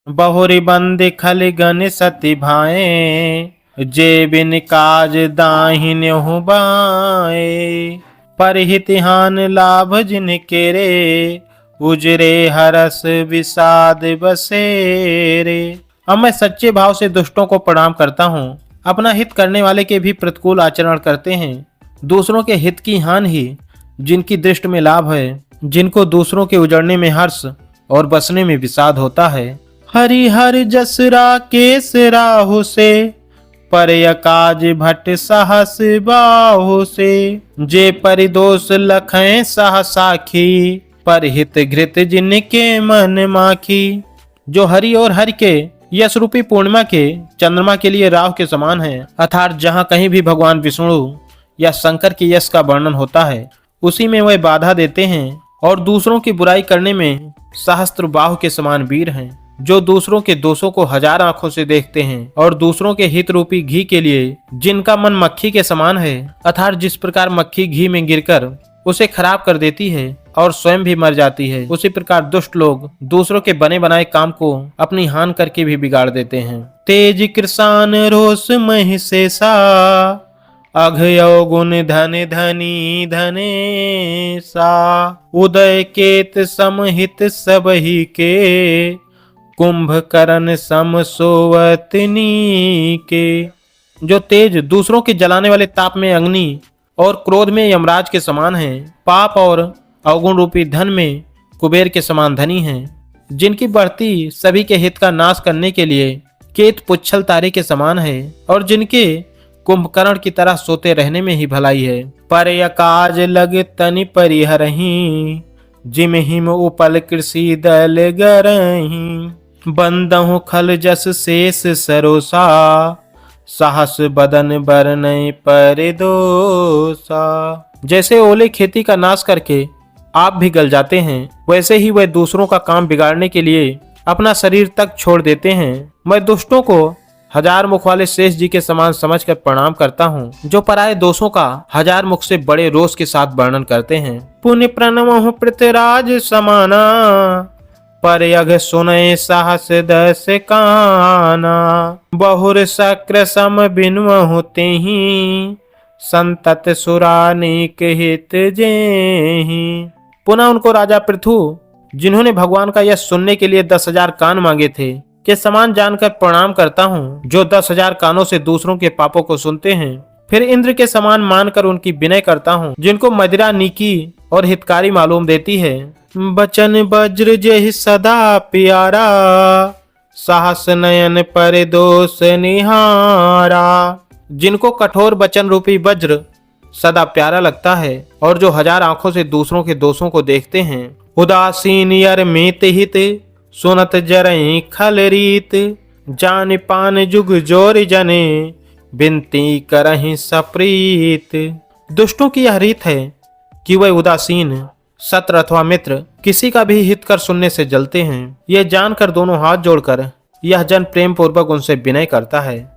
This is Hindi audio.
बहुरी बंद खल गन सति भाए, जे बिन काज दाहिन हूँ बाए। परहित हान लाभ जिन केरे, उजरे हरस विषाद बसेरे। अब मैं सच्चे भाव से दुष्टों को प्रणाम करता हूँ। अपना हित करने वाले के भी प्रतिकूल आचरण करते हैं। दूसरों के हित की हानि ही जिनकी दृष्टि में लाभ है, जिनको दूसरों के उजड़ने में हर्ष और बसने में विषाद होता है। हरिहर जसरा केस राहु से, पर काज भट्ट साहस बाहु से। जे परिदोष लखें सह साखी, पर हित घृत जिनके मन माखी। जो हरि और हरि के यश रूपी पूर्णिमा के चंद्रमा के लिए राहु के समान है, अर्थात जहाँ कहीं भी भगवान विष्णु या शंकर के यश का वर्णन होता है, उसी में वह बाधा देते हैं। और दूसरों की बुराई करने में सहस्त्र बाहु के समान वीर हैं, जो दूसरों के दोषों को हजार आंखों से देखते हैं। और दूसरों के हित रूपी घी के लिए जिनका मन मक्खी के समान है, अर्थात जिस प्रकार मक्खी घी में गिरकर उसे खराब कर देती है और स्वयं भी मर जाती है, उसी प्रकार दुष्ट लोग दूसरों के बने बनाए काम को अपनी हान करके भी बिगाड़ देते हैं। तेज कृषान रोष महि शेषा, अघयो गुण धन धनी धने सा। उदय केत समहित सबहि के, कुंभकर्ण सम सोवतनी के। जो तेज दूसरों के जलाने वाले ताप में अग्नि और क्रोध में यमराज के समान है, पाप और अवगुण रूपी धन में कुबेर के समान धनी हैं, जिनकी बढ़ती सभी के हित का नाश करने के लिए केत पुच्छल तारे के समान है, और जिनके कुंभकर्ण की तरह सोते रहने में ही भलाई है। पर काज लग तनि परिहरही, जिम हिम उपल कृषि दल गरही। बंदहु खल जस शेष सरोसा, साहस बदन बरनय परिदोषा। जैसे ओले खेती का नाश करके आप भी गल जाते हैं, वैसे ही वह दूसरों का काम बिगाड़ने के लिए अपना शरीर तक छोड़ देते हैं। मैं दुष्टों को हजार मुख वाले शेष जी के समान समझकर प्रणाम करता हूँ, जो पराये दोषों का हजार मुख से बड़े रोष के साथ वर्णन करते हैं। पुण्य प्रणमहु पृथ्वीराज समाना, पर यघ सुनय साहस दस काना। बहुर शक्र सम बिनवहु तेहि, संतत सुरानिक हित जेहि। पुनः उनको राजा पृथु, जिन्होंने भगवान का यश सुनने के लिए 10,000 कान मांगे थे, के समान जानकर प्रणाम करता हूँ, जो 10,000 कानों से दूसरों के पापों को सुनते हैं। फिर इंद्र के समान मानकर उनकी विनय करता हूँ, जिनको मदिरा नीकी और हितकारी मालूम देती है। बचन वज्र जेहि सदा प्यारा, साहस नयन पर दोष निहारा। जिनको कठोर वचन रूपी वज्र सदा प्यारा लगता है, और जो हजार आंखों से दूसरों के दोषों को देखते हैं। उदासीन यर मीत हित, सुनत जरई खल रीत। जान पान जुग जोर जने, बिनती करहि सप्रीत। दुष्टों की यह रीत है कि वह उदासीन शत्रु अथवा मित्र किसी का भी हित कर सुनने से जलते हैं। यह जानकर दोनों हाथ जोड़कर यह जन प्रेम पूर्वक उनसे विनय करता है।